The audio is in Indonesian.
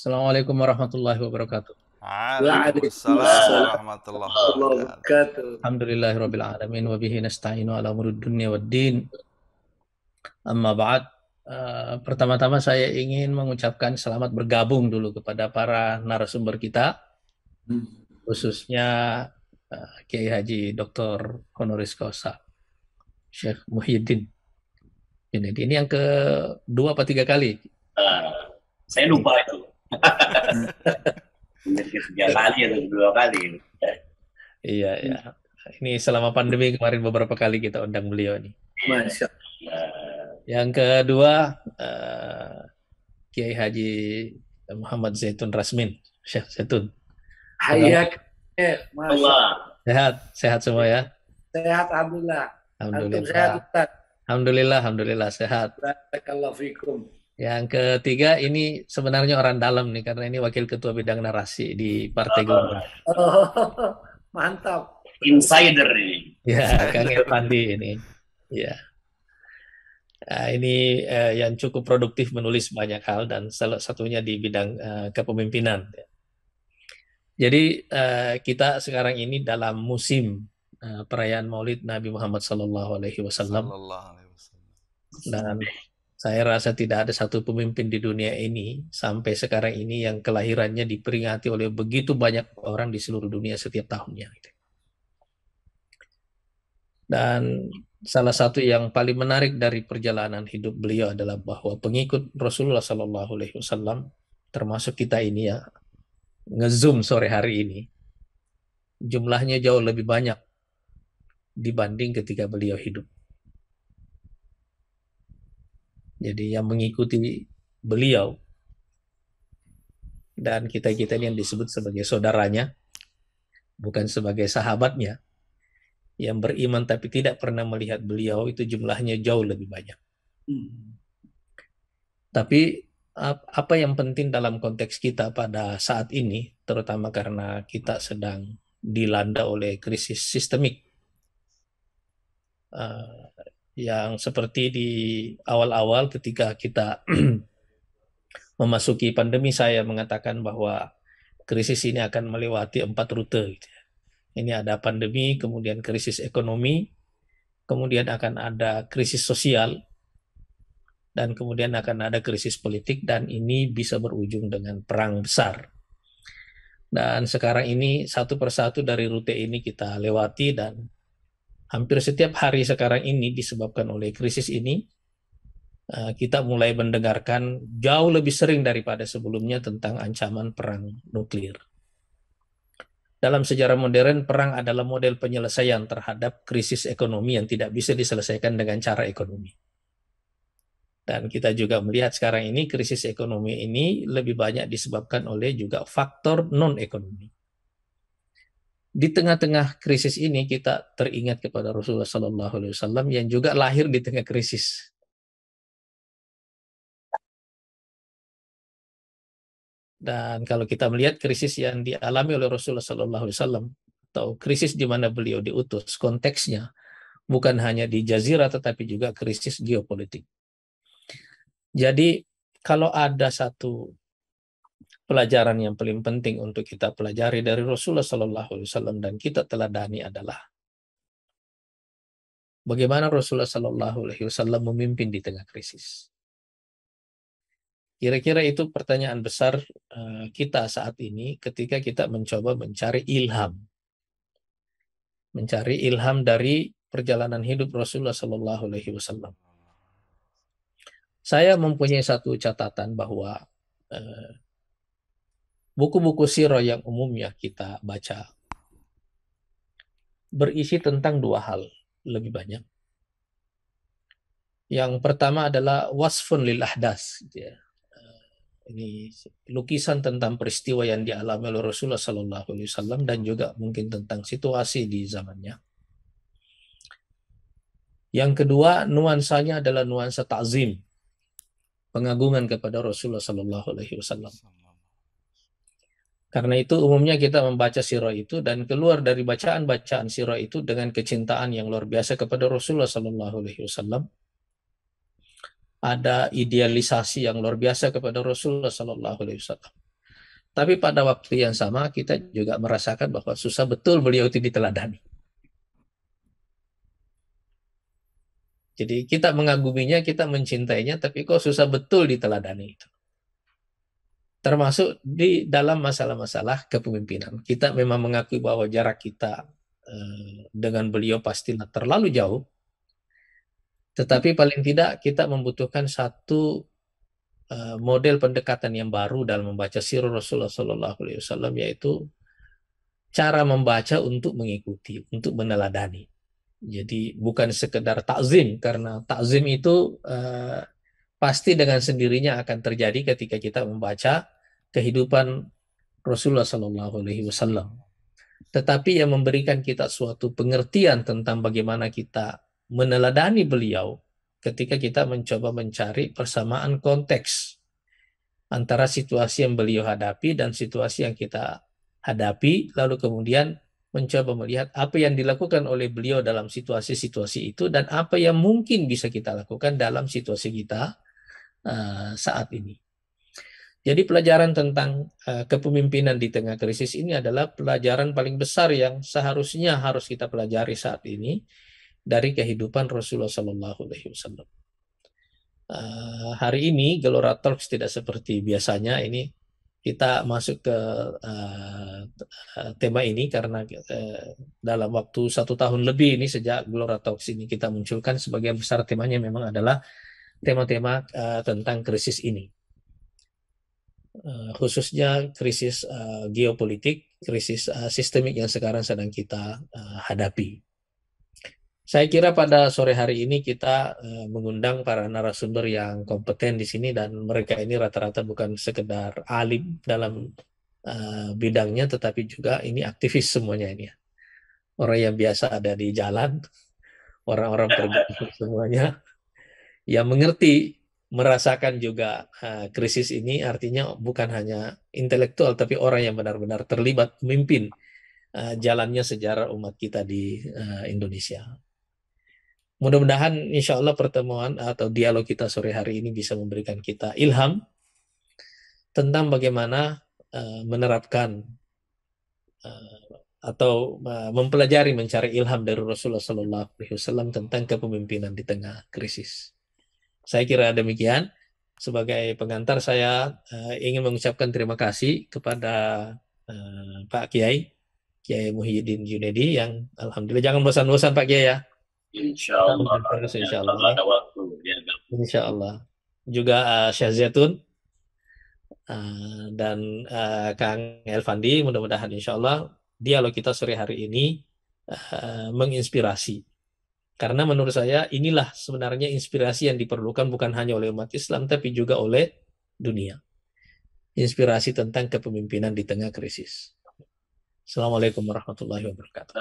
Assalamualaikum warahmatullahi wabarakatuh. Waalaikumsalam Waalaikumsalam warahmatullahi warahmatullahi wabarakatuh. wabarakatuh. Alhamdulillahirabbil alamin wa bihi nasta'inu ala umurid dunya waddin. Amma ba'd. Pertama-tama saya ingin mengucapkan selamat bergabung dulu kepada para narasumber kita, khususnya Kiai Haji Dr. Honoris Causa Syekh Muhyiddin. Ini yang kedua apa tiga kali? Saya lupa itu. Mungkin ketiga kali atau kedua kali. Iya, ya. Ini selama pandemi kemarin beberapa kali kita undang beliau nih. Masya Allah. Yang kedua, Kiai Haji Muhammad Zaitun Rasmin, Syekh Zaitun. Hayak. Masya Allah. Sehat, sehat semua ya. Sehat Alhamdulillah. Antum sehat Alhamdulillah. Ustaz. Alhamdulillah sehat. Barakallahu fikum. Yang ketiga ini sebenarnya orang dalam nih karena ini wakil ketua bidang narasi di Partai Gerindra. Oh, mantap. Insider ini. Ya, Kang Irfandi ini. Ya. Nah, ini yang cukup produktif menulis banyak hal dan salah satunya di bidang kepemimpinan. Jadi kita sekarang ini dalam musim perayaan Maulid Nabi Muhammad SAW, Sallallahu alaihi wasallam. dan saya rasa tidak ada satu pemimpin di dunia ini sampai sekarang ini yang kelahirannya diperingati oleh begitu banyak orang di seluruh dunia setiap tahunnya. Dan salah satu yang paling menarik dari perjalanan hidup beliau adalah bahwa pengikut Rasulullah SAW, termasuk kita ini ya, ngezoom sore hari ini, jumlahnya jauh lebih banyak dibanding ketika beliau hidup. Jadi yang mengikuti beliau dan kita-kita ini yang disebut sebagai saudaranya, bukan sebagai sahabatnya, yang beriman tapi tidak pernah melihat beliau, itu jumlahnya jauh lebih banyak. Tapi apa yang penting dalam konteks kita pada saat ini, terutama karena kita sedang dilanda oleh krisis sistemik, yang seperti di awal-awal ketika kita memasuki pandemi, saya mengatakan bahwa krisis ini akan melewati 4 rute. Gitu. Ini ada pandemi, kemudian krisis ekonomi, kemudian akan ada krisis sosial, dan kemudian akan ada krisis politik, dan ini bisa berujung dengan perang besar. Dan sekarang ini satu persatu dari rute ini kita lewati, dan hampir setiap hari sekarang ini disebabkan oleh krisis ini, kita mulai mendengarkan jauh lebih sering daripada sebelumnya tentang ancaman perang nuklir. Dalam sejarah modern, perang adalah model penyelesaian terhadap krisis ekonomi yang tidak bisa diselesaikan dengan cara ekonomi. Dan kita juga melihat sekarang ini krisis ekonomi ini lebih banyak disebabkan oleh juga faktor non-ekonomi. Di tengah-tengah krisis ini kita teringat kepada Rasulullah SAW yang juga lahir di tengah krisis. Dan kalau kita melihat krisis yang dialami oleh Rasulullah SAW atau krisis di mana beliau diutus, konteksnya bukan hanya di Jazirah tetapi juga krisis geopolitik. Jadi kalau ada satu pelajaran yang paling penting untuk kita pelajari dari Rasulullah SAW dan kita teladani adalah bagaimana Rasulullah SAW memimpin di tengah krisis. Kira-kira itu pertanyaan besar kita saat ini ketika kita mencoba mencari ilham dari perjalanan hidup Rasulullah SAW. Saya mempunyai satu catatan bahwa buku-buku sirah yang umumnya kita baca berisi tentang dua hal lebih banyak. Yang pertama adalah wasfun lil ahdas, gitu ya. Ini lukisan tentang peristiwa yang dialami oleh Rasulullah SAW dan juga mungkin tentang situasi di zamannya. Yang kedua, nuansanya adalah nuansa ta'zim, pengagungan kepada Rasulullah SAW. Karena itu umumnya kita membaca sirah itu dan keluar dari bacaan-bacaan sirah itu dengan kecintaan yang luar biasa kepada Rasulullah SAW. Ada idealisasi yang luar biasa kepada Rasulullah SAW. Tapi pada waktu yang sama kita juga merasakan bahwa susah betul beliau itu diteladani. Jadi kita mengaguminya, kita mencintainya, tapi kok susah betul diteladani itu. Termasuk di dalam masalah-masalah kepemimpinan. Kita memang mengakui bahwa jarak kita dengan beliau pastilah terlalu jauh. Tetapi paling tidak kita membutuhkan satu model pendekatan yang baru dalam membaca sirah Rasulullah SAW, yaitu cara membaca untuk mengikuti, untuk meneladani. Jadi bukan sekedar takzim, karena takzim itu pasti dengan sendirinya akan terjadi ketika kita membaca kehidupan Rasulullah SAW. Tetapi yang memberikan kita suatu pengertian tentang bagaimana kita meneladani beliau ketika kita mencoba mencari persamaan konteks antara situasi yang beliau hadapi dan situasi yang kita hadapi, lalu kemudian mencoba melihat apa yang dilakukan oleh beliau dalam situasi-situasi itu dan apa yang mungkin bisa kita lakukan dalam situasi kita saat ini. Jadi pelajaran tentang kepemimpinan di tengah krisis ini adalah pelajaran paling besar yang seharusnya harus kita pelajari saat ini dari kehidupan Rasulullah SAW. Hari ini Gelora Talks tidak seperti biasanya. Ini kita masuk ke tema ini karena dalam waktu 1 tahun lebih ini sejak Gelora Talks ini kita munculkan, sebagian besar temanya memang adalah tema-tema tentang krisis ini. Khususnya krisis geopolitik, krisis sistemik yang sekarang sedang kita hadapi. Saya kira pada sore hari ini kita mengundang para narasumber yang kompeten di sini, dan mereka ini rata-rata bukan sekedar alim dalam bidangnya, tetapi juga ini aktivis semuanya ini. Orang yang biasa ada di jalan, orang-orang pergi semuanya, yang mengerti, merasakan juga krisis ini, artinya bukan hanya intelektual, tapi orang yang benar-benar terlibat memimpin jalannya sejarah umat kita di Indonesia. Mudah-mudahan insya Allah pertemuan atau dialog kita sore hari ini bisa memberikan kita ilham tentang bagaimana menerapkan atau mempelajari, mencari ilham dari Rasulullah SAW tentang kepemimpinan di tengah krisis. Saya kira demikian. Sebagai pengantar saya ingin mengucapkan terima kasih kepada Pak Kiai Muhyiddin Junedi yang alhamdulillah, jangan bosan-bosan Pak Kiai ya. Insya Allah. Insya Allah. Insya Allah. Juga Syekh Zaitun dan Kang Elfandi, mudah-mudahan insya Allah dialog kita sore hari ini menginspirasi. Karena menurut saya inilah sebenarnya inspirasi yang diperlukan bukan hanya oleh umat Islam, tapi juga oleh dunia. Inspirasi tentang kepemimpinan di tengah krisis. Assalamualaikum warahmatullahi wabarakatuh.